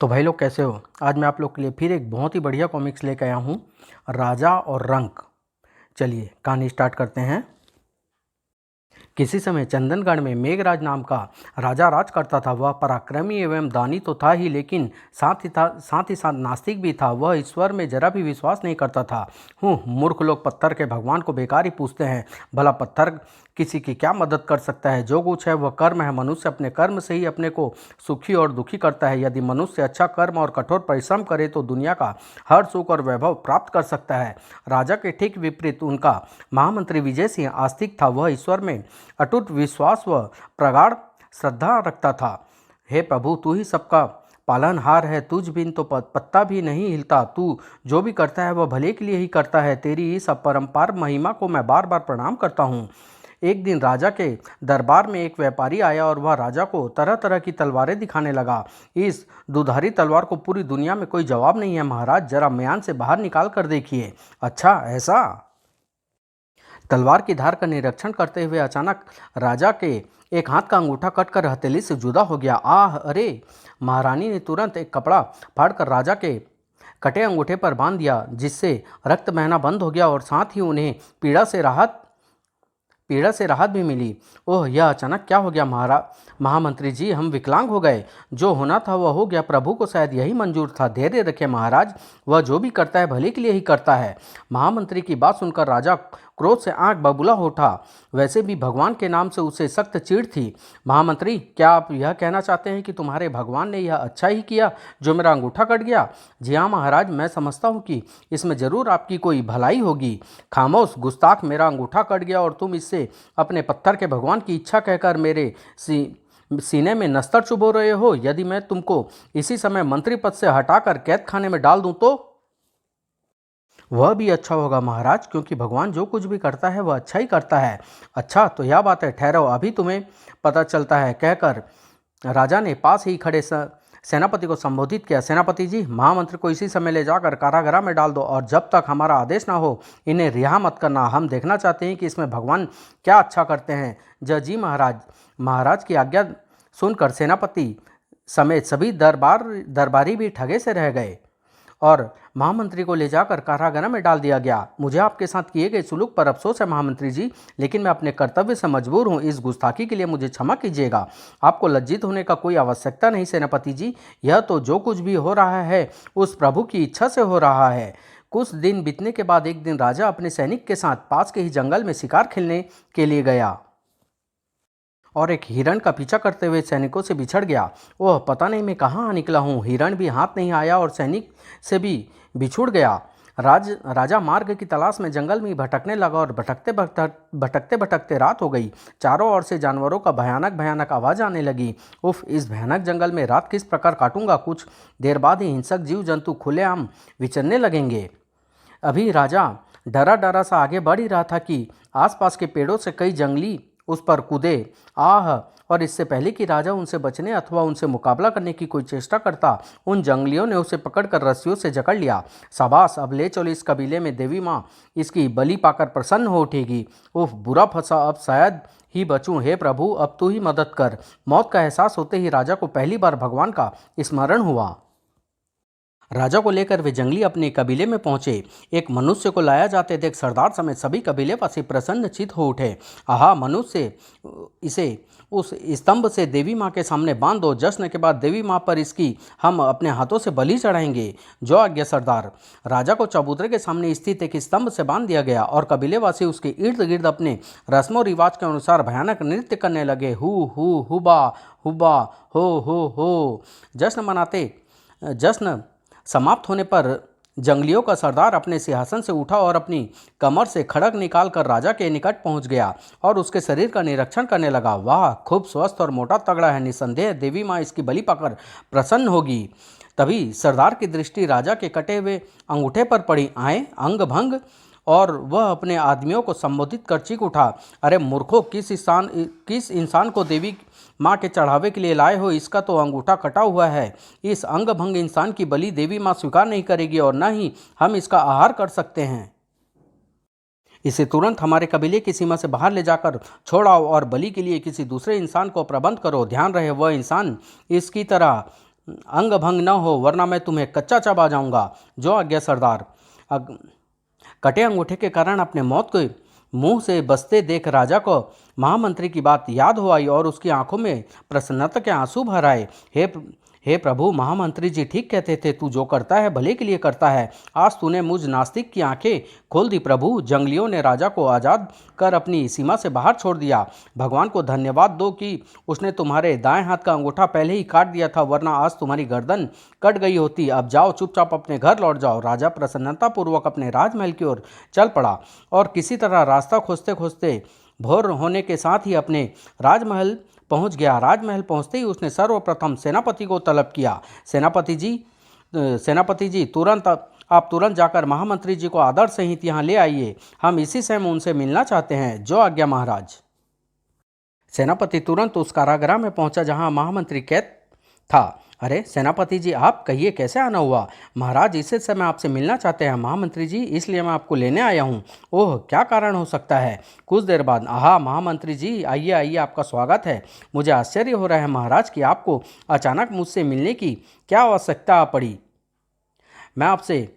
तो भाई लोग कैसे हो। आज मैं आप लोग के लिए फिर एक बहुत ही बढ़िया कॉमिक्स लेकर आया हूँ, राजा और रंक। चलिए कहानी स्टार्ट करते हैं। किसी समय चंदनगढ़ में मेघराज नाम का राजा राज करता था। वह पराक्रमी एवं दानी तो था ही, लेकिन साथ ही साथ नास्तिक भी था। वह ईश्वर में जरा भी विश्वास नहीं करता था। मूर्ख लोग पत्थर के भगवान को बेकार ही पूछते हैं। भला पत्थर किसी की क्या मदद कर सकता है। जो कुछ है वह कर्म है। मनुष्य अपने कर्म से ही अपने को सुखी और दुखी करता है। यदि मनुष्य अच्छा कर्म और कठोर परिश्रम करे तो दुनिया का हर सुख और वैभव प्राप्त कर सकता है। राजा के ठीक विपरीत उनका महामंत्री विजय सिंह आस्तिक था। वह ईश्वर में अटूट विश्वास व प्रगाढ़ श्रद्धा रखता था। हे प्रभु, तू ही सबका पालनहार है। तुझ बिन तो पत्ता भी नहीं हिलता। तू जो भी करता है वह भले के लिए ही करता है। तेरी इस अपरंपार महिमा को मैं बार बार प्रणाम करता हूँ। एक दिन राजा के दरबार में एक व्यापारी आया और वह राजा को तरह तरह की तलवारें दिखाने लगा। इस दुधारी तलवार को पूरी दुनिया में कोई जवाब नहीं है महाराज, जरा म्यान से बाहर निकाल कर देखिए। अच्छा ऐसा। तलवार की धार का निरीक्षण करते हुए अचानक राजा के एक हाथ का अंगूठा कटकर हथेली से जुदा हो गया। आह अरे! महारानी ने तुरंत एक कपड़ा फाड़कर राजा के कटे अंगूठे पर बांध दिया, जिससे रक्त बहना बंद हो गया और साथ ही उन्हें पीड़ा से राहत भी मिली। ओह, यह अचानक क्या हो गया महामंत्री जी, हम विकलांग हो गए। जो होना था वह हो गया। प्रभु को शायद यही मंजूर था। धैर्य रखें महाराज, वह जो भी करता है भले के लिए ही करता है। महामंत्री की बात सुनकर राजा क्रोध से आंख बबूला हो उठा। वैसे भी भगवान के नाम से उसे सख्त चिढ़ थी। महामंत्री, क्या आप यह कहना चाहते हैं कि तुम्हारे भगवान ने यह अच्छा ही किया जो मेरा अंगूठा कट गया? जी हाँ महाराज, मैं समझता हूँ कि इसमें जरूर आपकी कोई भलाई होगी। खामोश गुस्ताख, मेरा अंगूठा कट गया और तुम इससे अपने पत्थर के भगवान की इच्छा कहकर मेरे सीने में नस्तर चुभो रहे हो। यदि मैं तुमको इसी समय मंत्री पद से हटाकर कैद खाने में डाल दूं तो? वह भी अच्छा होगा महाराज, क्योंकि भगवान जो कुछ भी करता है वह अच्छा ही करता है। अच्छा तो यह बात है, ठहरो, अभी तुम्हें पता चलता है, कहकर राजा ने पास ही खड़े सेनापति को संबोधित किया। सेनापति जी, महामंत्री को इसी समय ले जाकर कारागार में डाल दो और जब तक हमारा आदेश ना हो इन्हें रिहा मत करना। हम देखना चाहते हैं कि इसमें भगवान क्या अच्छा करते हैं। जय जी महाराज। महाराज की आज्ञा सुनकर सेनापति समेत सभी दरबारी भी ठगे से रह गए और महामंत्री को ले जाकर कारागार में डाल दिया गया। मुझे आपके साथ किए गए सुलूक पर अफसोस है महामंत्री जी, लेकिन मैं अपने कर्तव्य से मजबूर हूँ। इस गुस्ताखी के लिए मुझे क्षमा कीजिएगा। आपको लज्जित होने का कोई आवश्यकता नहीं सेनापति जी। यह तो जो कुछ भी हो रहा है उस प्रभु की इच्छा से हो रहा है। कुछ दिन बीतने के बाद एक दिन राजा अपने सैनिक के साथ पास के ही जंगल में शिकार खेलने के लिए गया और एक हिरण का पीछा करते हुए सैनिकों से बिछड़ गया। ओह, पता नहीं मैं कहाँ निकला हूँ। हिरण भी हाथ नहीं आया और सैनिक से भी बिछुड़ गया। राजा मार्ग की तलाश में जंगल में भटकने लगा और भटकते भटकते रात हो गई। चारों ओर से जानवरों का भयानक भयानक आवाज़ आने लगी। उफ, इस भयानक जंगल में रात किस प्रकार काटूंगा। कुछ देर बाद ही हिंसक जीव जंतु खुलेआम विचरने लगेंगे। अभी राजा डरा डरा सा आगे बढ़ ही रहा था कि आसपास के पेड़ों से कई जंगली उस पर कूदे। आह! और इससे पहले कि राजा उनसे बचने अथवा उनसे मुकाबला करने की कोई चेष्टा करता, उन जंगलियों ने उसे पकड़कर रस्सियों से जकड़ लिया। शाबाश, अब ले चलो इस कबीले में, देवी माँ इसकी बलि पाकर प्रसन्न हो उठेगी। उफ, बुरा फंसा, अब शायद ही बचूं। हे प्रभु, अब तू ही मदद कर। मौत का एहसास होते ही राजा को पहली बार भगवान का स्मरण हुआ। राजा को लेकर वे जंगली अपने कबीले में पहुंचे। एक मनुष्य को लाया जाते देख सरदार समेत सभी कबीलेवासी प्रसन्नचित्त हो उठे। आहा, मनुष्य, इसे उस स्तंभ से देवी माँ के सामने बांध दो। जश्न के बाद देवी माँ पर इसकी हम अपने हाथों से बलि चढ़ाएंगे। जो आज्ञा सरदार। राजा को चबूतरे के सामने स्थित एक स्तंभ से बांध दिया गया और कबीलेवासी उसके इर्द गिर्द अपने रस्मों रिवाज के अनुसार भयानक नृत्य करने लगे। हु हुबा हुबा हो। जश्न समाप्त होने पर जंगलियों का सरदार अपने सिंहासन से उठा और अपनी कमर से खड़ग निकालकर राजा के निकट पहुंच गया और उसके शरीर का निरीक्षण करने लगा। वाह, खूब स्वस्थ और मोटा तगड़ा है। निसंदेह देवी माँ इसकी बलि पाकर प्रसन्न होगी। तभी सरदार की दृष्टि राजा के कटे हुए अंगूठे पर पड़ी। आए अंग भंग, और वह अपने आदमियों को संबोधित कर चीख उठा। अरे मूर्खों, किस इंसान को देवी माँ के चढ़ावे के लिए लाए हो? इसका तो अंगूठा कटा हुआ है। इस अंग भंग इंसान की बलि देवी माँ स्वीकार नहीं करेगी और न ही हम इसका आहार कर सकते हैं। इसे तुरंत हमारे कबीले की सीमा से बाहर ले जाकर छोड़ाओ और बलि के लिए किसी दूसरे इंसान को प्रबंध करो। ध्यान रहे वह इंसान इसकी तरह अंग भंग न हो, वरना मैं तुम्हें कच्चा चबा जाऊंगा। जो आज्ञा सरदार। कटे अंगूठे के कारण अपने मौत के मुंह से बसते देख राजा को महामंत्री की बात याद हो आई और उसकी आंखों में प्रसन्नता के आंसू भर आए। हे प्रभु, महामंत्री जी ठीक कहते थे, तू जो करता है भले के लिए करता है। आज तूने मुझ नास्तिक की आंखें खोल दी प्रभु। जंगलियों ने राजा को आज़ाद कर अपनी सीमा से बाहर छोड़ दिया। भगवान को धन्यवाद दो कि उसने तुम्हारे दाएं हाथ का अंगूठा पहले ही काट दिया था, वरना आज तुम्हारी गर्दन कट गई होती। अब जाओ, चुपचाप अपने घर लौट जाओ। राजा प्रसन्नतापूर्वक अपने राजमहल की ओर चल पड़ा और किसी तरह रास्ता खोजते खोजते भोर होने के साथ ही अपने राजमहल पहुंच गया। राजमहल पहुंचते ही उसने सर्वप्रथम सेनापति को तलब किया। सेनापति जी, आप तुरंत जाकर महामंत्री जी को आदर सहित यहाँ ले आइए। हम इसी समय उनसे मिलना चाहते हैं। जो आज्ञा महाराज। सेनापति तुरंत उस कारागृह में पहुंचा जहां महामंत्री कैद था। अरे सेनापति जी, आप कहिए कैसे आना हुआ? महाराज इसी समय आपसे मिलना चाहते हैं महामंत्री जी, इसलिए मैं आपको लेने आया हूँ। ओह, क्या कारण हो सकता है? कुछ देर बाद, आहा महामंत्री जी, आइए आइए, आपका स्वागत है। मुझे आश्चर्य हो रहा है महाराज कि आपको अचानक मुझसे मिलने की क्या आवश्यकता पड़ी। मैं आपसे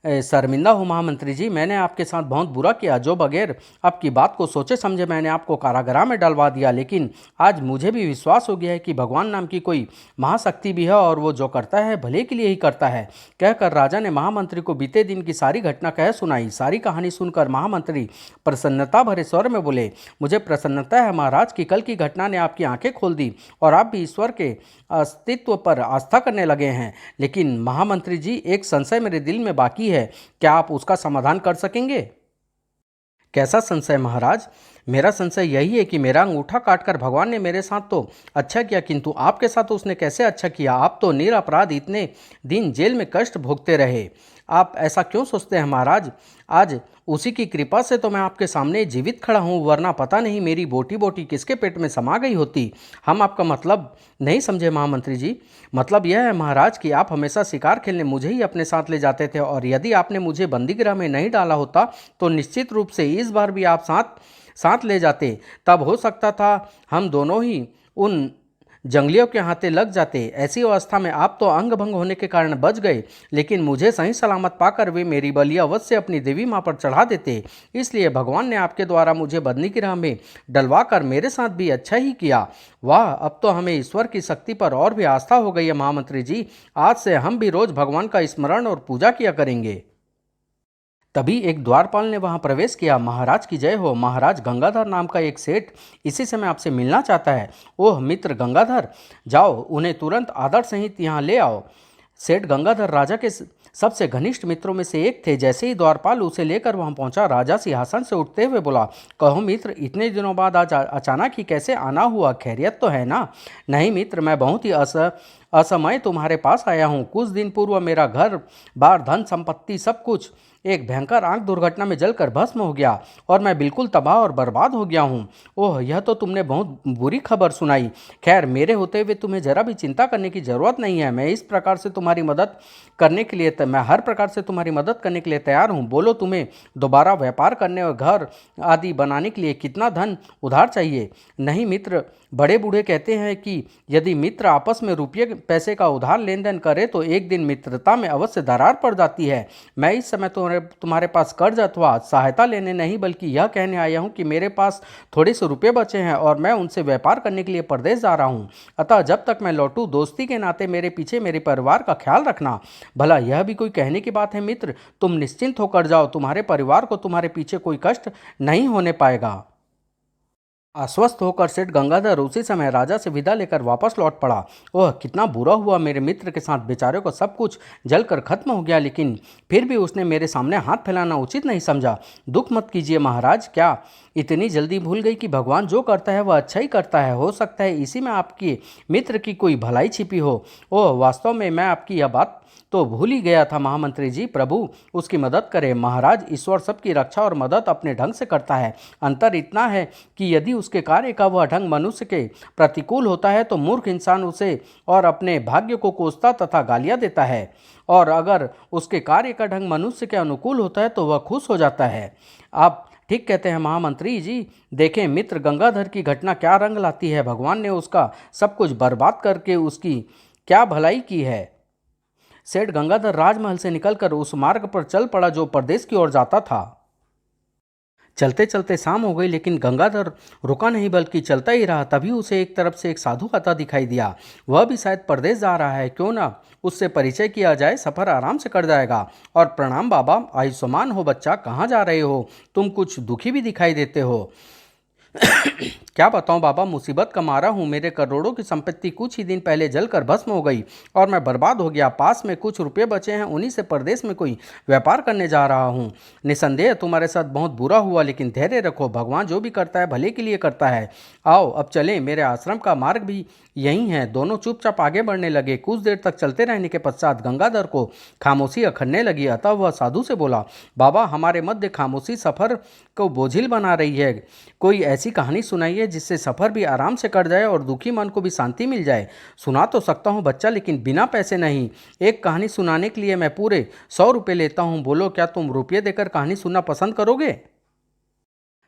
शर्मिंदा हूँ महामंत्री जी, मैंने आपके साथ बहुत बुरा किया। जो बगैर आपकी बात को सोचे समझे मैंने आपको कारागृह में डलवा दिया, लेकिन आज मुझे भी विश्वास हो गया है कि भगवान नाम की कोई महाशक्ति भी है और वो जो करता है भले के लिए ही करता है। कहकर राजा ने महामंत्री को बीते दिन की सारी घटना कह सुनाई। सारी कहानी सुनकर महामंत्री प्रसन्नता भरे स्वर में बोले, मुझे प्रसन्नता है महाराज कि कल की घटना ने आपकी आंखें खोल दी और आप भी ईश्वर के अस्तित्व पर आस्था करने लगे हैं। लेकिन महामंत्री जी, एक संशय मेरे दिल में बाकी है, क्या आप उसका समाधान कर सकेंगे? कैसा संशय महाराज? मेरा संशय यही है कि मेरा अंगूठा काटकर भगवान ने मेरे साथ तो अच्छा किया, किंतु आपके साथ उसने कैसे अच्छा किया? आप तो निरपराध इतने दिन जेल में कष्ट भोगते रहे। आप ऐसा क्यों सोचते हैं महाराज? आज उसी की कृपा से तो मैं आपके सामने जीवित खड़ा हूँ, वरना पता नहीं मेरी बोटी बोटी किसके पेट में समा गई होती। हम आपका मतलब नहीं समझे महामंत्री जी। मतलब यह है महाराज कि आप हमेशा शिकार खेलने मुझे ही अपने साथ ले जाते थे, और यदि आपने मुझे बंदीगृह में नहीं डाला होता तो निश्चित रूप से इस बार भी आप साथ साथ ले जाते। तब हो सकता था हम दोनों ही उन जंगलियों के हाथे लग जाते। ऐसी अवस्था में आप तो अंग भंग होने के कारण बच गए, लेकिन मुझे सही सलामत पाकर वे मेरी बलि अवश्य अपनी देवी माँ पर चढ़ा देते। इसलिए भगवान ने आपके द्वारा मुझे बंदीगृह में डलवा कर मेरे साथ भी अच्छा ही किया। वाह, अब तो हमें ईश्वर की शक्ति पर और भी आस्था हो गई है महामंत्री जी। आज से हम भी रोज भगवान का स्मरण और पूजा किया करेंगे। तभी एक द्वारपाल ने वहां प्रवेश किया। महाराज की जय हो। महाराज, गंगाधर नाम का एक सेठ इसी समय आपसे मिलना चाहता है। ओह मित्र गंगाधर, जाओ उन्हें तुरंत आदर सहित यहाँ ले आओ। सेठ गंगाधर राजा के सबसे घनिष्ठ मित्रों में से एक थे। जैसे ही द्वारपाल उसे लेकर वहां पहुंचा, राजा सिंहासन से उठते हुए बोला, कहो मित्र, इतने दिनों बाद आज अचानक ही कैसे आना हुआ? खैरियत तो है ना? नहीं मित्र, मैं बहुत ही असमय तुम्हारे पास आया हूँ। कुछ दिन पूर्व मेरा घर बार, धन संपत्ति सब कुछ एक भयंकर आग दुर्घटना में जलकर भस्म हो गया और मैं बिल्कुल तबाह और बर्बाद हो गया हूँ। ओह, यह तो तुमने बहुत बुरी खबर सुनाई। खैर, मेरे होते हुए तुम्हें जरा भी चिंता करने की जरूरत नहीं है। मैं इस प्रकार से तुम्हारी मदद करने के लिए मैं हर प्रकार से तुम्हारी मदद करने के लिए तैयार हूँ। बोलो, तुम्हें दोबारा व्यापार करने और घर आदि बनाने के लिए कितना धन उधार चाहिए? नहीं मित्र, बड़े बूढ़े कहते हैं कि यदि मित्र आपस में रुपये पैसे का उधार लेन देन करे तो एक दिन मित्रता में अवश्य दरार पड़ जाती है। मैं इस समय तुम्हारे पास कर्ज अथवा सहायता लेने नहीं, बल्कि यह कहने आया हूँ कि मेरे पास थोड़े से रुपये बचे हैं और मैं उनसे व्यापार करने के लिए परदेश जा रहा हूँ। अतः जब तक मैं लौटूँ, दोस्ती के नाते मेरे पीछे मेरे परिवार का ख्याल रखना। भला यह भी कोई कहने की बात है मित्र? तुम निश्चिंत होकर जाओ, तुम्हारे परिवार को तुम्हारे पीछे कोई कष्ट नहीं होने पाएगा। आश्वस्त होकर सेठ गंगाधर उसी समय राजा से विदा लेकर वापस लौट पड़ा। ओह, कितना बुरा हुआ मेरे मित्र के साथ। बेचारे को सब कुछ जलकर खत्म हो गया, लेकिन फिर भी उसने मेरे सामने हाथ फैलाना उचित नहीं समझा। दुख मत कीजिए महाराज, क्या इतनी जल्दी भूल गई कि भगवान जो करता है वह अच्छा ही करता है? हो सकता है इसी में आपके मित्र की कोई भलाई छिपी हो। ओह, वास्तव में मैं आपकी यह बात तो भूल ही गया था महामंत्री जी। प्रभु उसकी मदद करे। महाराज, ईश्वर सबकी रक्षा और मदद अपने ढंग से करता है। अंतर इतना है कि यदि उसके कार्य का वह ढंग मनुष्य के प्रतिकूल होता है तो मूर्ख इंसान उसे और अपने भाग्य को कोसता तथा गालियां देता है, और अगर उसके कार्य का ढंग मनुष्य के अनुकूल होता है तो वह खुश हो जाता है। आप ठीक कहते हैं महामंत्री जी। देखें मित्र, गंगाधर की घटना क्या रंग लाती है। भगवान ने उसका सब कुछ बर्बाद करके उसकी क्या भलाई की है। सेठ गंगाधर राजमहल से निकलकर उस मार्ग पर चल पड़ा जो परदेश की ओर जाता था। चलते चलते शाम हो गई, लेकिन गंगाधर रुका नहीं बल्कि चलता ही रहा। तभी उसे एक तरफ से एक साधु आता दिखाई दिया। वह भी शायद परदेश जा रहा है, क्यों ना उससे परिचय किया जाए, सफर आराम से कट जाएगा। और प्रणाम बाबा, आयुष्मान हो बच्चा, कहाँ जा रहे हो? तुम कुछ दुखी भी दिखाई देते हो। क्या बताऊं बाबा, मुसीबत का मारा हूं। मेरे करोड़ों की संपत्ति कुछ ही दिन पहले जलकर भस्म हो गई और मैं बर्बाद हो गया। पास में कुछ रुपए बचे हैं, उन्हीं से परदेश में कोई व्यापार करने जा रहा हूं। निसंदेह तुम्हारे साथ बहुत बुरा हुआ, लेकिन धैर्य रखो, भगवान जो भी करता है भले के लिए करता है। आओ अब चलें, मेरे आश्रम का मार्ग भी यही है। दोनों चुपचाप आगे बढ़ने लगे। कुछ देर तक चलते रहने के पश्चात गंगाधर को खामोशी अखरने लगी। अतः वह साधु से बोला, बाबा, हमारे मध्य खामोशी सफर को बोझिल बना रही है। कोई ऐसी कहानी सुनाइए जिससे सफर भी आराम से कट जाए और दुखी मन को भी शांति मिल जाए। सुना तो सकता हूँ बच्चा, लेकिन बिना पैसे नहीं। एक कहानी सुनाने के लिए मैं पूरे 100 रुपये लेता हूँ। बोलो, क्या तुम रुपये देकर कहानी सुनना पसंद करोगे?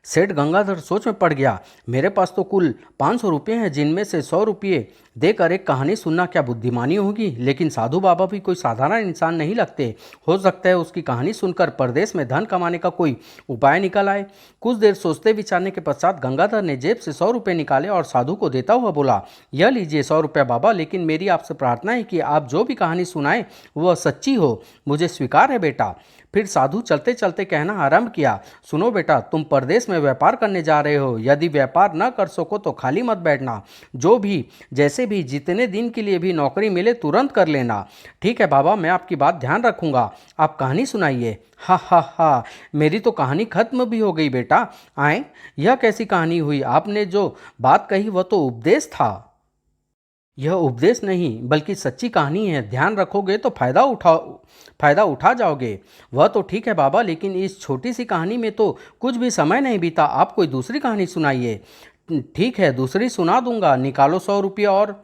सेठ गंगाधर सोच में पड़ गया। मेरे पास तो कुल 500 रुपये हैं, जिनमें से 100 रुपये देकर एक कहानी सुनना क्या बुद्धिमानी होगी? लेकिन साधु बाबा भी कोई साधारण इंसान नहीं लगते। हो सकता है उसकी कहानी सुनकर परदेश में धन कमाने का कोई उपाय निकल आए। कुछ देर सोचते विचारने के पश्चात गंगाधर ने जेब से 100 रुपये निकाले और साधु को देता हुआ बोला, यह लीजिए 100 रुपये बाबा, लेकिन मेरी आपसे प्रार्थना है कि आप जो भी कहानी सुनाएं वह सच्ची हो। मुझे स्वीकार है बेटा। फिर साधु चलते चलते कहना आरंभ किया, सुनो बेटा, तुम परदेश में व्यापार करने जा रहे हो। यदि व्यापार न कर सको तो खाली मत बैठना। जो भी जैसे भी जितने दिन के लिए भी नौकरी मिले तुरंत कर लेना। ठीक है बाबा, मैं आपकी बात ध्यान रखूंगा। आप कहानी सुनाइए। हा हा हा, मेरी तो कहानी खत्म भी हो गई बेटा। आए, यह कैसी कहानी हुई? आपने जो बात कही वह तो उपदेश था। यह उपदेश नहीं बल्कि सच्ची कहानी है। ध्यान रखोगे तो फायदा उठा जाओगे। वह तो ठीक है बाबा, लेकिन इस छोटी सी कहानी में तो कुछ भी समय नहीं बीता। आप कोई दूसरी कहानी सुनाइए। ठीक है, दूसरी सुना दूंगा। निकालो 100 रुपये। और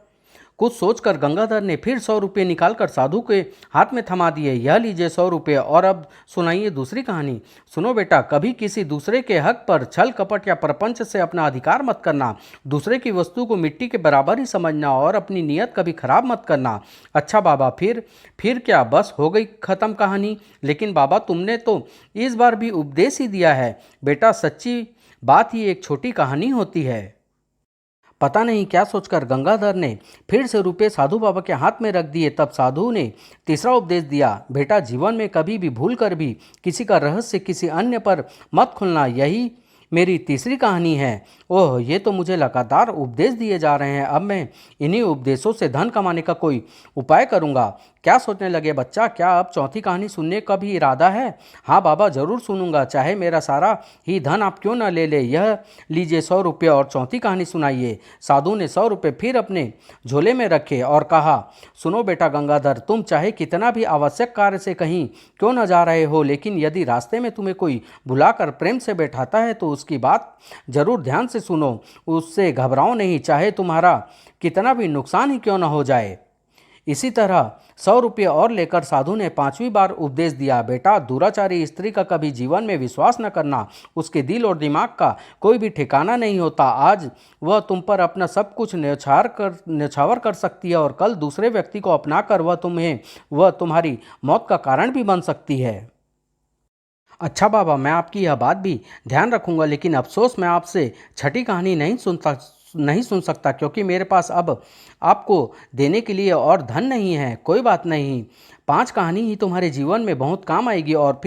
कुछ सोचकर गंगाधर ने फिर 100 रुपये निकालकर साधु के हाथ में थमा दिए। यह लीजिए 100 रुपये, और अब सुनाइए दूसरी कहानी। सुनो बेटा, कभी किसी दूसरे के हक पर छल कपट या प्रपंच से अपना अधिकार मत करना। दूसरे की वस्तु को मिट्टी के बराबर ही समझना और अपनी नीयत कभी खराब मत करना। अच्छा बाबा, फिर क्या बस हो गई खत्म कहानी? लेकिन बाबा, तुमने तो इस बार भी उपदेश ही दिया है। बेटा, सच्ची बात ही एक छोटी कहानी होती है। पता नहीं क्या सोचकर गंगाधर ने फिर से रुपये साधु बाबा के हाथ में रख दिए। तब साधु ने तीसरा उपदेश दिया, बेटा, जीवन में कभी भी भूल कर भी किसी का रहस्य किसी अन्य पर मत खुलना। यही मेरी तीसरी कहानी है। ओह, ये तो मुझे लगातार उपदेश दिए जा रहे हैं। अब मैं इन्हीं उपदेशों से धन कमाने का कोई उपाय करूंगा। क्या सोचने लगे बच्चा, क्या अब चौथी कहानी सुनने का भी इरादा है? हाँ बाबा, जरूर सुनूंगा, चाहे मेरा सारा ही धन आप क्यों न ले ले। यह लीजिए 100 रुपये और चौथी कहानी सुनाइए। साधु ने 100 रुपये फिर अपने झोले में रखे और कहा, सुनो बेटा गंगाधर, तुम चाहे कितना भी आवश्यक कार्य से कहीं क्यों न जा रहे हो, लेकिन यदि रास्ते में तुम्हें कोई बुलाकर प्रेम से बैठाता है तो उसकी बात जरूर ध्यान से सुनो। उससे घबराओ नहीं, चाहे तुम्हारा कितना भी नुकसान ही क्यों न हो जाए। इसी तरह 100 रुपये और लेकर साधु ने 5वीं बार उपदेश दिया, बेटा, दुराचारी स्त्री का कभी जीवन में विश्वास न करना। उसके दिल और दिमाग का कोई भी ठिकाना नहीं होता। आज वह तुम पर अपना सब कुछ न्यौछावर कर सकती है और कल दूसरे व्यक्ति को अपनाकर वह तुम्हारी मौत का कारण भी बन सकती है। अच्छा बाबा, मैं आपकी यह बात भी ध्यान रखूंगा, लेकिन अफसोस मैं आपसे छठी कहानी नहीं सुन सकता, क्योंकि मेरे पास अब आपको देने के लिए और धन नहीं है। कोई बात नहीं, 5 कहानी ही तुम्हारे जीवन में बहुत काम आएगी। और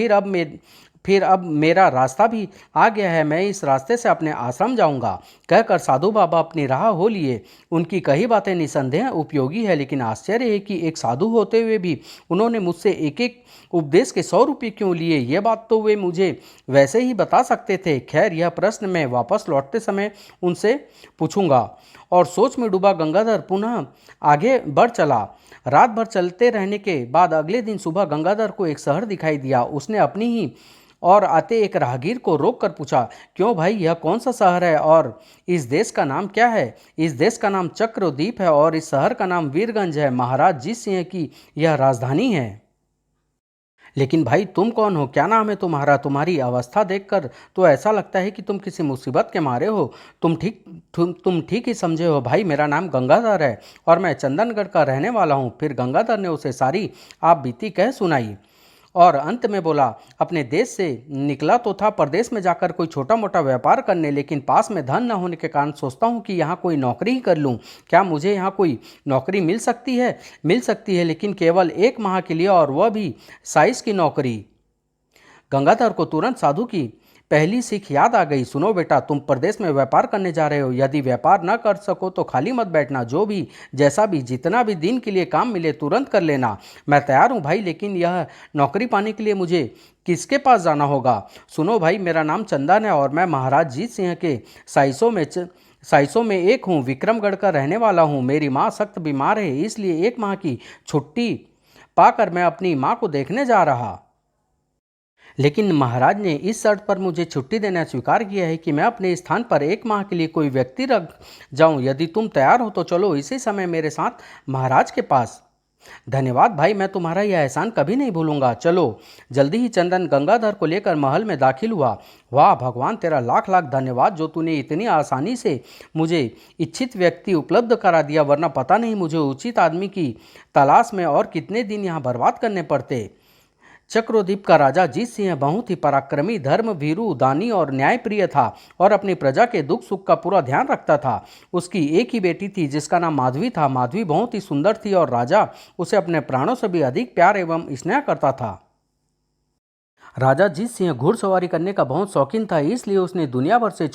फिर अब मेरा रास्ता भी आ गया है। मैं इस रास्ते से अपने आश्रम जाऊंगा। कहकर साधु बाबा अपनी राह हो लिए। उनकी कही बातें निसंदेह उपयोगी है, लेकिन आश्चर्य है कि एक साधु होते हुए भी उन्होंने मुझसे एक एक उपदेश के 100 रुपये क्यों लिए? ये बात तो वे मुझे वैसे ही बता सकते थे। खैर, यह प्रश्न मैं वापस लौटते समय उनसे पूछूंगा। और सोच में डूबा गंगाधर पुनः आगे बढ़ चला। रात भर चलते रहने के बाद अगले दिन सुबह गंगाधर को एक शहर दिखाई दिया। उसने अपनी ही और आते एक राहगीर को रोक कर पूछा, क्यों भाई, यह कौन सा शहर है और इस देश का नाम क्या है? इस देश का नाम चक्रद्वीप है और इस शहर का नाम वीरगंज है। महाराज जीत सिंह की यह राजधानी है। लेकिन भाई तुम कौन हो, क्या नाम है तुम्हारा? तुम्हारी अवस्था देखकर तो ऐसा लगता है कि तुम किसी मुसीबत के मारे हो। तुम ठीक ही समझे हो भाई, मेरा नाम गंगाधर है और मैं चंदनगढ़ का रहने वाला हूँ। फिर गंगाधर ने उसे सारी आप बीती कह सुनाई और अंत में बोला, अपने देश से निकला तो था परदेश में जाकर कोई छोटा मोटा व्यापार करने, लेकिन पास में धन न होने के कारण सोचता हूँ कि यहाँ कोई नौकरी ही कर लूँ। क्या मुझे यहाँ कोई नौकरी मिल सकती है? मिल सकती है, लेकिन केवल 1 माह के लिए, और वह भी साइस की नौकरी। गंगाधर को तुरंत साधु की पहली सीख याद आ गई। सुनो बेटा, तुम प्रदेश में व्यापार करने जा रहे हो, यदि व्यापार न कर सको तो खाली मत बैठना। जो भी, जैसा भी, जितना भी दिन के लिए काम मिले तुरंत कर लेना। मैं तैयार हूँ भाई, लेकिन यह नौकरी पाने के लिए मुझे किसके पास जाना होगा? सुनो भाई, मेरा नाम चंदन है और मैं महाराज जीत सिंह के साइसों में एक हूँ। विक्रमगढ़ का रहने वाला हूँ। मेरी माँ सख्त बीमार है, इसलिए 1 माह की छुट्टी पाकर मैं अपनी माँ को देखने जा रहा। लेकिन महाराज ने इस शर्त पर मुझे छुट्टी देना स्वीकार किया है कि मैं अपने स्थान पर 1 माह के लिए कोई व्यक्ति रख जाऊं। यदि तुम तैयार हो तो चलो इसी समय मेरे साथ महाराज के पास। धन्यवाद भाई, मैं तुम्हारा यह एहसान कभी नहीं भूलूंगा। चलो। जल्दी ही चंदन गंगाधर को लेकर महल में दाखिल हुआ। वाह भगवान, तेरा लाख लाख धन्यवाद जो तूने इतनी आसानी से मुझे इच्छित व्यक्ति उपलब्ध करा दिया, वरना पता नहीं मुझे उचित आदमी की तलाश में और कितने दिन यहाँ बर्बाद करने पड़ते। चक्रद्वीप का राजा जीत सिंह बहुत ही पराक्रमी, धर्म भीरू, दानी और न्यायप्रिय था और अपनी प्रजा के दुख सुख का पूरा ध्यान रखता था। उसकी एक ही बेटी थी जिसका नाम माधवी था। माधवी बहुत ही सुंदर थी और राजा उसे अपने प्राणों से भी अधिक प्यार एवं स्नेह करता था। राजा जीत सिंह घुड़सवारी करने का बहुत शौकीन था, इसलिए उसने दुनिया भर से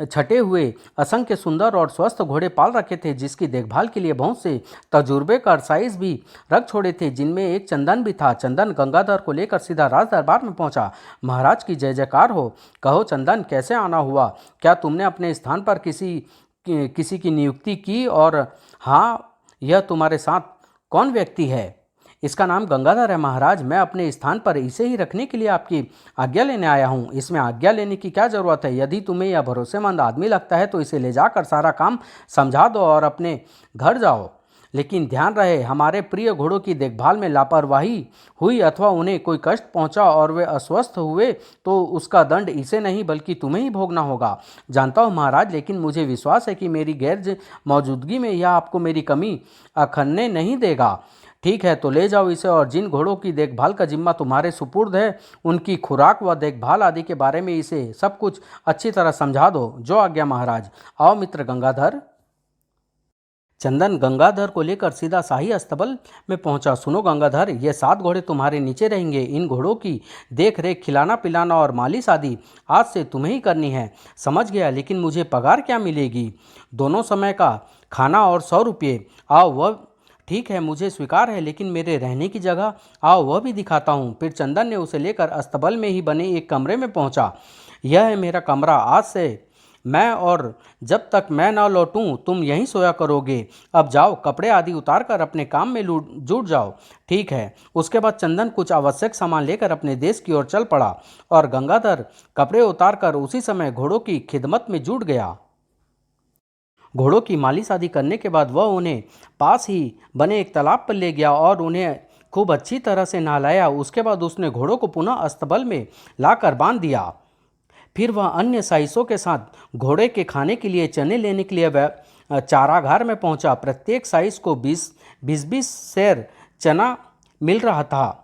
छटे हुए असंख्य सुंदर और स्वस्थ घोड़े पाल रखे थे, जिसकी देखभाल के लिए बहुत से तजुर्बेकार साइस भी रख छोड़े थे, जिनमें एक चंदन भी था। चंदन गंगाधर को लेकर सीधा राज दरबार में पहुंचा। महाराज की जय जयकार हो। कहो चंदन, कैसे आना हुआ? क्या तुमने अपने स्थान पर किसी की नियुक्ति की? और हाँ, यह तुम्हारे साथ कौन व्यक्ति है? इसका नाम गंगाधर है महाराज। मैं अपने स्थान पर इसे ही रखने के लिए आपकी आज्ञा लेने आया हूँ। इसमें आज्ञा लेने की क्या जरूरत है? यदि तुम्हें यह भरोसेमंद आदमी लगता है तो इसे ले जाकर सारा काम समझा दो और अपने घर जाओ। लेकिन ध्यान रहे, हमारे प्रिय घोड़ों की देखभाल में लापरवाही हुई अथवा उन्हें कोई कष्ट पहुंचा और वे अस्वस्थ हुए तो उसका दंड इसे नहीं बल्कि तुम्हें ही भोगना होगा। जानता हूँ महाराज, लेकिन मुझे विश्वास है कि मेरी गैर मौजूदगी में यह आपको मेरी कमी अखरने नहीं देगा। ठीक है, तो ले जाओ इसे, और जिन घोड़ों की देखभाल का जिम्मा तुम्हारे सुपुर्द है उनकी खुराक व देखभाल आदि के बारे में इसे सब कुछ अच्छी तरह समझा दो। जो आज्ञा महाराज। आओ मित्र गंगाधर। चंदन गंगाधर को लेकर सीधा शाही अस्तबल में पहुंचा। सुनो गंगाधर, ये 7 घोड़े तुम्हारे नीचे रहेंगे। इन घोड़ों की देख रेख, खिलाना पिलाना और मालिश आदि आज से तुम्हें ही करनी है। समझ गया, लेकिन मुझे पगार क्या मिलेगी? दोनों समय का खाना और 100 रुपये। आओ, वह ठीक है, मुझे स्वीकार है, लेकिन मेरे रहने की जगह आओ वह भी दिखाता हूँ। फिर चंदन ने उसे लेकर अस्तबल में ही बने एक कमरे में पहुँचा। यह है मेरा कमरा। आज से मैं और जब तक मैं न लौटूं तुम यहीं सोया करोगे। अब जाओ, कपड़े आदि उतार कर अपने काम में जुट जाओ। ठीक है। उसके बाद चंदन कुछ आवश्यक सामान लेकर अपने देश की ओर चल पड़ा और गंगाधर कपड़े उतार कर उसी समय घोड़ों की खिदमत में जुट गया। घोड़ों की मालिश आदि करने के बाद वह उन्हें पास ही बने एक तालाब पर ले गया और उन्हें खूब अच्छी तरह से नहलाया। उसके बाद उसने घोड़ों को पुनः अस्तबल में लाकर बांध दिया। फिर वह अन्य साइसों के साथ घोड़े के खाने के लिए चने लेने के लिए वह चारागार में पहुंचा। प्रत्येक साइस को 20-20 सेर चना मिल रहा था।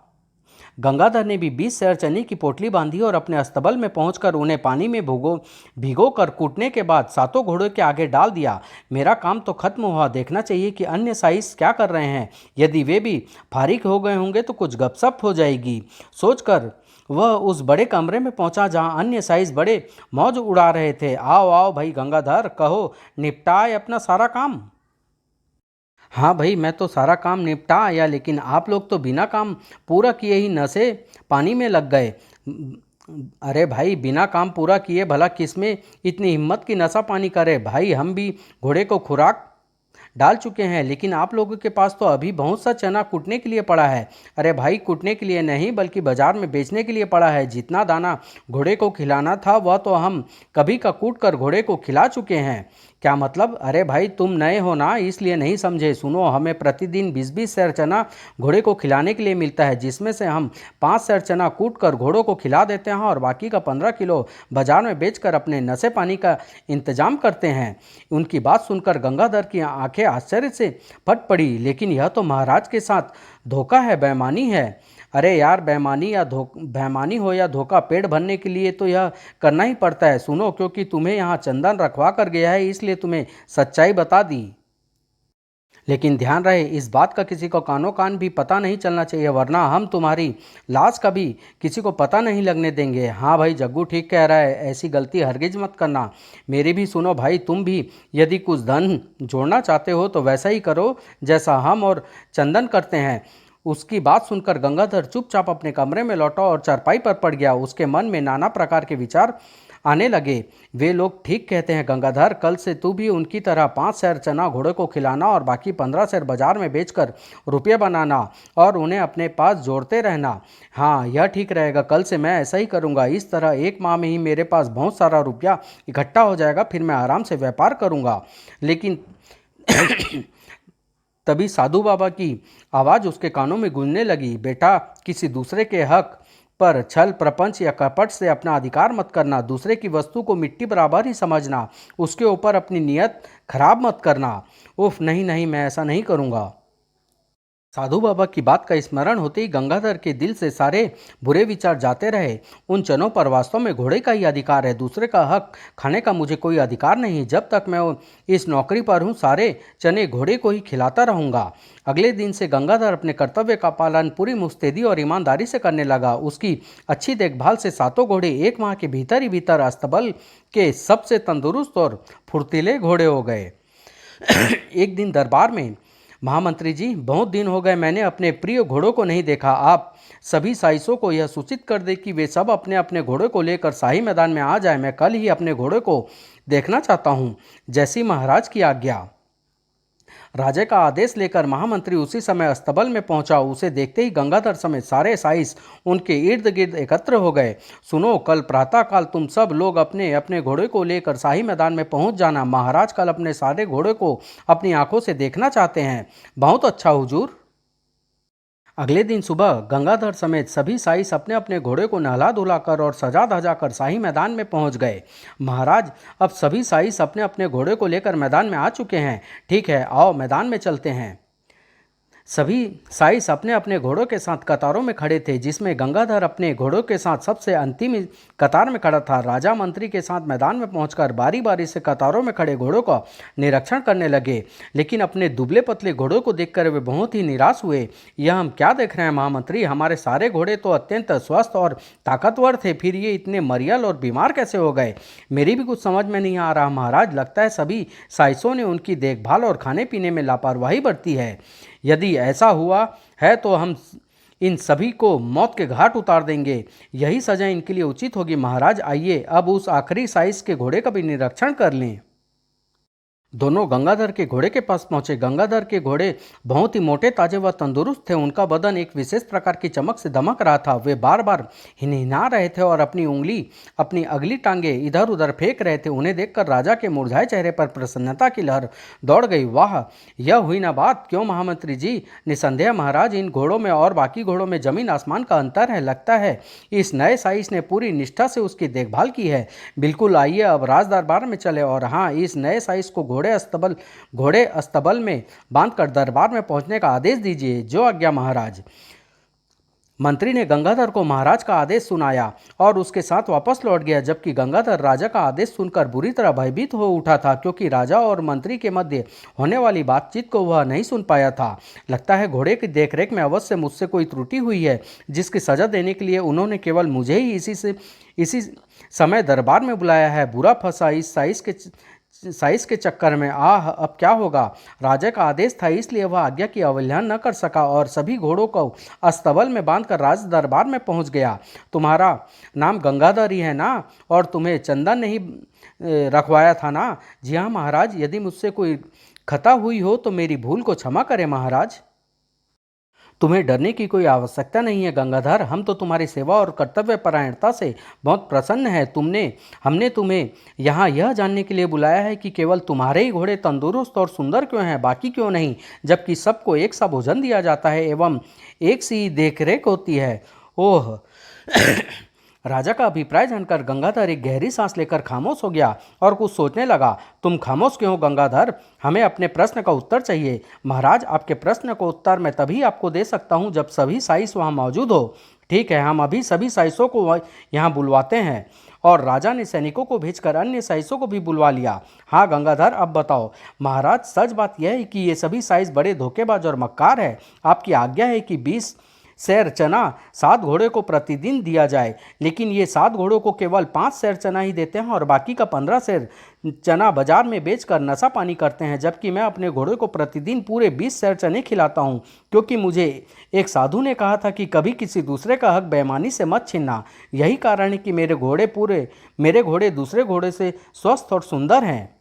गंगाधर ने भी 20 सेर चने की पोटली बांधी और अपने अस्तबल में पहुंचकर उन्हें पानी में भिगो कर कूटने के बाद 7 घोड़ों के आगे डाल दिया। मेरा काम तो खत्म हुआ, देखना चाहिए कि अन्य साइस क्या कर रहे हैं। यदि वे भी फारिग हो गए होंगे तो कुछ गपशप हो जाएगी। सोचकर वह उस बड़े कमरे में पहुंचा जहां अन्य साइस बड़े मौज उड़ा रहे थे। आओ आओ भाई गंगाधर, कहो निपटाए अपना सारा काम। हाँ भाई, मैं तो सारा काम निपटा आया, लेकिन आप लोग तो बिना काम पूरा किए ही नशे पानी में लग गए। अरे भाई, बिना काम पूरा किए भला किसमें इतनी हिम्मत की नशा पानी करे? भाई, हम भी घोड़े को खुराक डाल चुके हैं, लेकिन आप लोगों के पास तो अभी बहुत सा चना कूटने के लिए पड़ा है। अरे भाई, कूटने के लिए नहीं बल्कि बाजार में बेचने के लिए पड़ा है। जितना दाना घोड़े को खिलाना था वह तो हम कभी का कूट कर घोड़े को खिला चुके हैं। क्या मतलब? अरे भाई तुम नए हो ना इसलिए नहीं समझे। सुनो, हमें प्रतिदिन 20-20 सेर चना घोड़े को खिलाने के लिए मिलता है, जिसमें से हम 5 सेर चना कूट कर घोड़ों को खिला देते हैं और बाकी का 15 किलो बाजार में बेचकर अपने नशे पानी का इंतजाम करते हैं। उनकी बात सुनकर गंगाधर की आंखें आश्चर्य से फट पड़ी। लेकिन यह तो महाराज के साथ धोखा है, बेईमानी है। अरे यार, बेईमानी हो या धोखा, पेट भरने के लिए तो यह करना ही पड़ता है। सुनो, क्योंकि तुम्हें यहाँ चंदन रखवा कर गया है इसलिए तुम्हें सच्चाई बता दी। लेकिन ध्यान रहे, इस बात का किसी को कानो कान भी पता नहीं चलना चाहिए, वरना हम तुम्हारी लाश कभी किसी को पता नहीं लगने देंगे। हाँ भाई, जग्गू ठीक कह रहा है, ऐसी गलती हरगिज मत करना। मेरी भी सुनो भाई, तुम भी यदि कुछ धन जोड़ना चाहते हो तो वैसा ही करो जैसा हम और चंदन करते हैं। उसकी बात सुनकर गंगाधर चुपचाप अपने कमरे में लौटा और चारपाई पर पड़ गया। उसके मन में नाना प्रकार के विचार आने लगे। वे लोग ठीक कहते हैं गंगाधर, कल से तू भी उनकी तरह 5 सेर चना घोड़े को खिलाना और बाकी 15 सेर बाजार में बेचकर रुपये बनाना और उन्हें अपने पास जोड़ते रहना। हाँ, यह ठीक रहेगा, कल से मैं ऐसा ही करूँगा। इस तरह 1 माह में ही मेरे पास बहुत सारा रुपया इकट्ठा हो जाएगा, फिर मैं आराम से व्यापार करूँगा। लेकिन तभी साधु बाबा की आवाज़ उसके कानों में गूंजने लगी, बेटा, किसी दूसरे के हक पर छल प्रपंच या कपट से अपना अधिकार मत करना। दूसरे की वस्तु को मिट्टी बराबर ही समझना, उसके ऊपर अपनी नीयत खराब मत करना। उफ, नहीं नहीं, मैं ऐसा नहीं करूँगा। साधु बाबा की बात का स्मरण होते ही गंगाधर के दिल से सारे बुरे विचार जाते रहे। उन चनों पर वास्तव में घोड़े का ही अधिकार है, दूसरे का हक खाने का मुझे कोई अधिकार नहीं। जब तक मैं इस नौकरी पर हूँ, सारे चने घोड़े को ही खिलाता रहूँगा। अगले दिन से गंगाधर अपने कर्तव्य का पालन पूरी मुस्तैदी और ईमानदारी से करने लगा। उसकी अच्छी देखभाल से सातों घोड़े 1 माह के भीतर ही भीतर अस्तबल के सबसे तंदुरुस्त और फुर्तीले घोड़े हो गए। एक दिन दरबार में, महामंत्री जी, बहुत दिन हो गए मैंने अपने प्रिय घोड़ों को नहीं देखा। आप सभी साइसों को यह सूचित कर दे कि वे सब अपने अपने घोड़े को लेकर शाही मैदान में आ जाए। मैं कल ही अपने घोड़े को देखना चाहता हूँ। जैसी महाराज की आज्ञा। राजा का आदेश लेकर महामंत्री उसी समय अस्तबल में पहुंचा। उसे देखते ही गंगाधर समेत सारे साइस उनके इर्द गिर्द एकत्र हो गए। सुनो, कल प्रातःकाल तुम सब लोग अपने अपने घोड़े को लेकर शाही मैदान में पहुंच जाना। महाराज कल अपने सारे घोड़े को अपनी आंखों से देखना चाहते हैं। बहुत अच्छा हुजूर। अगले दिन सुबह गंगाधर समेत सभी साइस अपने अपने घोड़े को नहला धुलाकर और सजा धजा कर शाही मैदान में पहुंच गए। महाराज, अब सभी साइस अपने अपने घोड़े को लेकर मैदान में आ चुके हैं। ठीक है, आओ मैदान में चलते हैं। सभी साइस अपने अपने घोड़ों के साथ कतारों में खड़े थे, जिसमें गंगाधर अपने घोड़ों के साथ सबसे अंतिम कतार में खड़ा था। राजा मंत्री के साथ मैदान में पहुंचकर बारी बारी से कतारों में खड़े घोड़ों का निरीक्षण करने लगे। लेकिन अपने दुबले पतले घोड़ों को देखकर वे बहुत ही निराश हुए। यह हम क्या देख रहे हैं महामंत्री? हमारे सारे घोड़े तो अत्यंत स्वस्थ और ताकतवर थे, फिर ये इतने मरियल और बीमार कैसे हो गए? मेरी भी कुछ समझ में नहीं आ रहा महाराज। लगता है सभी साइसों ने उनकी देखभाल और खाने पीने में लापरवाही बरती है। यदि ऐसा हुआ है तो हम इन सभी को मौत के घाट उतार देंगे। यही सजा इनके लिए उचित होगी। महाराज, आइए अब उस आखिरी साइज के घोड़े का भी निरीक्षण कर लें। दोनों गंगाधर के घोड़े के पास पहुंचे। गंगाधर के घोड़े बहुत ही मोटे ताजे व तंदुरुस्त थे। उनका बदन एक विशेष प्रकार की चमक से दमक रहा था। वे बार बार हिनहिना रहे थे और अपनी अगली टांगे इधर उधर फेंक रहे थे। उन्हें देखकर राजा के मुरझाए चेहरे पर प्रसन्नता की लहर दौड़ गई। वाह, यह हुई ना बात! क्यों महामंत्री जी? निसंदेह महाराज, इन घोड़ों में और बाकी घोड़ों में जमीन आसमान का अंतर है। लगता है इस नए साइस ने पूरी निष्ठा से उसकी देखभाल की है। बिल्कुल, आइए अब राज दरबार में चले और हाँ, इस नए साइस को घोड़े अस्तबल में बांधकर दरबार में पहुंचने का आदेश दीजिए। जो आज्ञा महाराज। मंत्री ने गंगाधर को महाराज का आदेश सुनाया और उसके साथ वापस लौट गया, जबकि गंगाधर राजा का आदेश सुनकर बुरी तरह भयभीत हो उठा था, क्योंकि राजा और मंत्री के मध्य होने वाली बातचीत को वह नहीं सुन पाया था। लगता है घोड़े की देखरेख में अवश्य मुझसे कोई त्रुटि हुई है, जिसकी सजा देने के लिए उन्होंने केवल मुझे ही इसी समय दरबार में बुलाया है। बुरा फंसा इस साइज के चक्कर में। आह, अब क्या होगा? राजा का आदेश था, इसलिए वह आज्ञा की अवहेलना न कर सका और सभी घोड़ों को अस्तबल में बांधकर राज दरबार में पहुंच गया। तुम्हारा नाम गंगाधर ही है ना? और तुम्हें चंदन नहीं रखवाया था ना? जी हाँ महाराज। यदि मुझसे कोई खता हुई हो तो मेरी भूल को क्षमा करें महाराज। तुम्हें डरने की कोई आवश्यकता नहीं है गंगाधर, हम तो तुम्हारी सेवा और कर्तव्य परायणता से बहुत प्रसन्न है। हमने तुम्हें यहाँ यह जानने के लिए बुलाया है कि केवल तुम्हारे ही घोड़े तंदुरुस्त और सुंदर क्यों हैं, बाकी क्यों नहीं, जबकि सबको एक सा भोजन दिया जाता है एवं एक सी देखरेख होती है। ओह राजा का अभिप्राय जानकर गंगाधर एक गहरी सांस लेकर खामोश हो गया और कुछ सोचने लगा। तुम खामोश क्यों हो गंगाधर? हमें अपने प्रश्न का उत्तर चाहिए। महाराज, आपके प्रश्न को उत्तर मैं तभी आपको दे सकता हूँ जब सभी साइस वहाँ मौजूद हो। ठीक है, हम अभी सभी साइसों को यहाँ बुलवाते हैं। और राजा ने सैनिकों को भेजकर अन्य साइसों को भी बुलवा लिया। हाँ गंगाधर, अब बताओ। महाराज, सच बात यह है कि ये सभी साइस बड़े धोखेबाज और मक्कार है। आपकी आज्ञा है कि 20 सेर चना 7 घोड़े को प्रतिदिन दिया जाए, लेकिन ये 7 घोड़ों को केवल 5 सेर चना ही देते हैं और बाकी का 15 सेर चना बाजार में बेचकर नशा पानी करते हैं, जबकि मैं अपने घोड़े को प्रतिदिन पूरे 20 सेर चने खिलाता हूँ, क्योंकि मुझे एक साधु ने कहा था कि कभी किसी दूसरे का हक बेईमानी से मत छीनना। यही कारण है कि मेरे घोड़े दूसरे घोड़े से स्वस्थ और सुंदर हैं।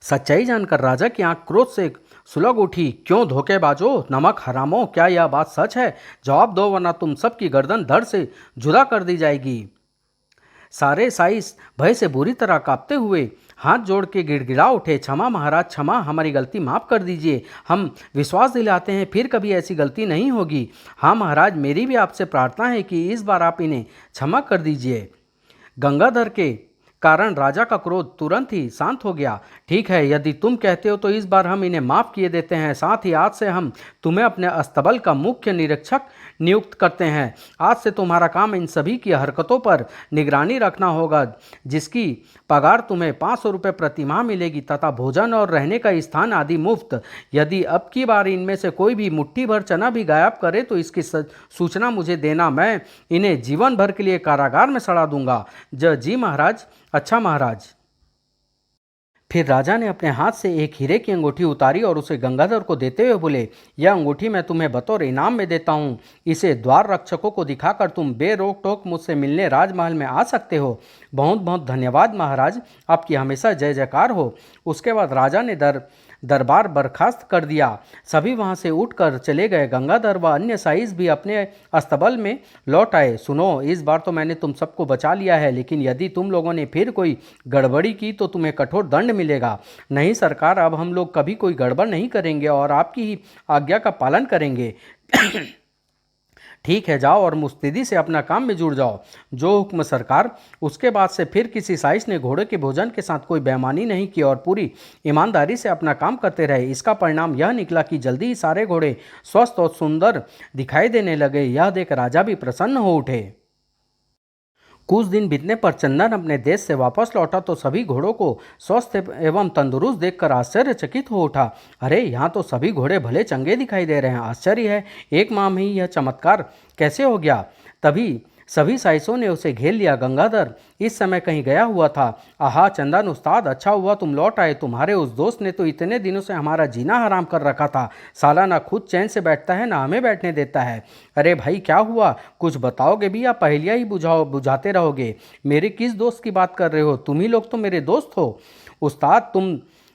सच्चाई जानकर राजा की आंख क्रोध से सुलग उठी। क्यों धोखेबाजो, नमक हरामो, क्या यह बात सच है? जवाब दो, वरना तुम सबकी गर्दन धड़ से जुदा कर दी जाएगी। सारे साइस भय से बुरी तरह कांपते हुए हाथ जोड़ के गिड़गिड़ा उठे। क्षमा महाराज, क्षमा, हमारी गलती माफ कर दीजिए। हम विश्वास दिलाते हैं फिर कभी ऐसी गलती नहीं होगी। हाँ महाराज, मेरी भी आपसे प्रार्थना है कि इस बार आप इन्हें क्षमा कर दीजिए। गंगाधर के कारण राजा का क्रोध तुरंत ही शांत हो गया। ठीक है, यदि तुम कहते हो तो इस बार हम इन्हें माफ किए देते हैं। साथ ही आज से हम तुम्हें अपने अस्तबल का मुख्य निरीक्षक नियुक्त करते हैं। आज से तुम्हारा काम इन सभी की हरकतों पर निगरानी रखना होगा, जिसकी पगार तुम्हें 500 रुपये प्रतिमाह मिलेगी तथा भोजन और रहने का स्थान आदि मुफ्त। यदि अब की बार इनमें से कोई भी मुट्ठी भर चना भी गायब करे तो इसकी सूचना मुझे देना। मैं इन्हें जीवन भर के लिए कारागार में सड़ा दूंगा। जी महाराज। अच्छा महाराज। फिर राजा ने अपने हाथ से एक हीरे की अंगूठी उतारी और उसे गंगाधर को देते हुए बोले, यह अंगूठी मैं तुम्हें बतौर इनाम में देता हूँ। इसे द्वार रक्षकों को दिखाकर तुम बेरोक टोक मुझसे मिलने राजमहल में आ सकते हो। बहुत बहुत धन्यवाद महाराज, आपकी हमेशा जय जयकार हो। उसके बाद राजा ने दरबार बर्खास्त कर दिया। सभी वहां से उठकर चले गए। गंगाधर व अन्य साइस भी अपने अस्तबल में लौट आए। सुनो, इस बार तो मैंने तुम सबको बचा लिया है, लेकिन यदि तुम लोगों ने फिर कोई गड़बड़ी की तो तुम्हें कठोर दंड मिलेगा। नहीं सरकार, अब हम लोग कभी कोई गड़बड़ नहीं करेंगे और आपकी ही आज्ञा का पालन करेंगे। ठीक है, जाओ और मुस्तैदी से अपना काम में जुड़ जाओ। जो हुक्म सरकार। उसके बाद से फिर किसी साइस ने घोड़े के भोजन के साथ कोई बेईमानी नहीं की और पूरी ईमानदारी से अपना काम करते रहे। इसका परिणाम यह निकला कि जल्दी ही सारे घोड़े स्वस्थ और सुंदर दिखाई देने लगे। यह देख राजा भी प्रसन्न हो उठे। कुछ दिन बीतने पर चंदन अपने देश से वापस लौटा तो सभी घोड़ों को स्वस्थ एवं तंदुरुस्त देखकर आश्चर्यचकित हो उठा। अरे, यहाँ तो सभी घोड़े भले चंगे दिखाई दे रहे हैं। आश्चर्य है, एक माह में ही यह चमत्कार कैसे हो गया? तभी सभी साइसों ने उसे घेर लिया। गंगाधर इस समय कहीं गया हुआ था। आहा चंदन उस्ताद, अच्छा हुआ तुम लौट आए। तुम्हारे उस दोस्त ने तो इतने दिनों से हमारा जीना हराम कर रखा था। साला ना खुद चैन से बैठता है ना हमें बैठने देता है। अरे भाई, क्या हुआ? कुछ बताओगे भी या पहेलियाँ ही बुझाते रहोगे? मेरे किस दोस्त की बात कर रहे हो? तुम ही लोग तो मेरे दोस्त हो।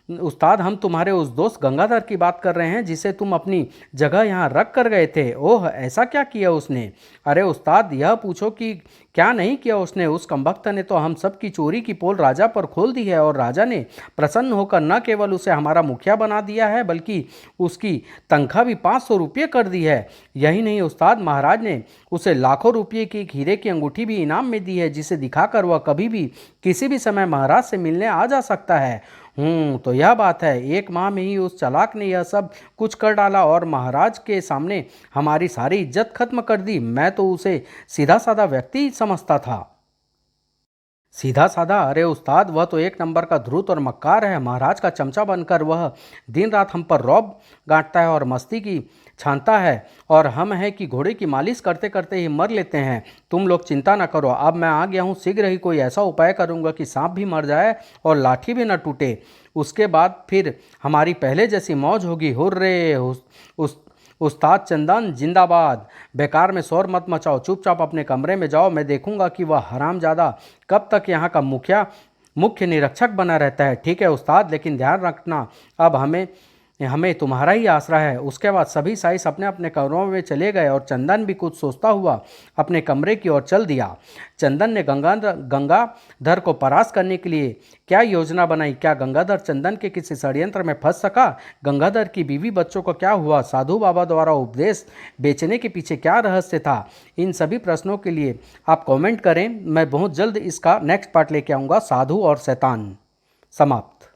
उस्ताद, हम तुम्हारे उस दोस्त गंगाधर की बात कर रहे हैं जिसे तुम अपनी जगह यहाँ रख कर गए थे। ओह, ऐसा क्या किया उसने? अरे उस्ताद, यह पूछो कि क्या नहीं किया उसने। उस कमबख्त ने तो हम सब की चोरी की पोल राजा पर खोल दी है और राजा ने प्रसन्न होकर न केवल उसे हमारा मुखिया बना दिया है बल्कि उसकी तनख्वाह भी 500 रुपये कर दी है। यही नहीं उस्ताद, महाराज ने उसे लाखों रुपये की एक हीरे की अंगूठी भी इनाम में दी है, जिसे दिखाकर वह कभी भी किसी भी समय महाराज से मिलने आ जा सकता है। तो यह बात है। एक माह में ही उस चालाक ने यह सब कुछ कर डाला और महाराज के सामने हमारी सारी इज्जत खत्म कर दी। मैं तो उसे सीधा साधा व्यक्ति समझता था। सीधा साधा? अरे उस्ताद, वह तो एक नंबर का धूर्त और मक्कार है। महाराज का चमचा बनकर वह दिन रात हम पर रौब गांठता है और मस्ती की छानता है, और हम हैं कि घोड़े की मालिश करते करते ही मर लेते हैं। तुम लोग चिंता न करो, अब मैं आ गया हूँ। शीघ्र ही कोई ऐसा उपाय करूँगा कि सांप भी मर जाए और लाठी भी न टूटे। उसके बाद फिर हमारी पहले जैसी मौज होगी। हुर्रे! उस्ताद चंदन जिंदाबाद। बेकार में शोर मत मचाओ, चुपचाप अपने कमरे में जाओ। मैं देखूंगा कि वह हरामजादा कब तक यहाँ का मुख्य निरीक्षक बना रहता है। ठीक है उस्ताद, लेकिन ध्यान रखना अब हमें हमें तुम्हारा ही आसरा है। उसके बाद सभी साइस अपने अपने कमरों में चले गए और चंदन भी कुछ सोचता हुआ अपने कमरे की ओर चल दिया। चंदन ने गंगाधर को परास्त करने के लिए क्या योजना बनाई? क्या गंगाधर चंदन के किसी षड्यंत्र में फंस सका? गंगाधर की बीवी बच्चों को क्या हुआ? साधु बाबा द्वारा उपदेश बेचने के पीछे क्या रहस्य था? इन सभी प्रश्नों के लिए आप कमेंट करें। मैं बहुत जल्द इसका नेक्स्ट पार्ट लेके आऊँगा। साधु और शैतान समाप्त।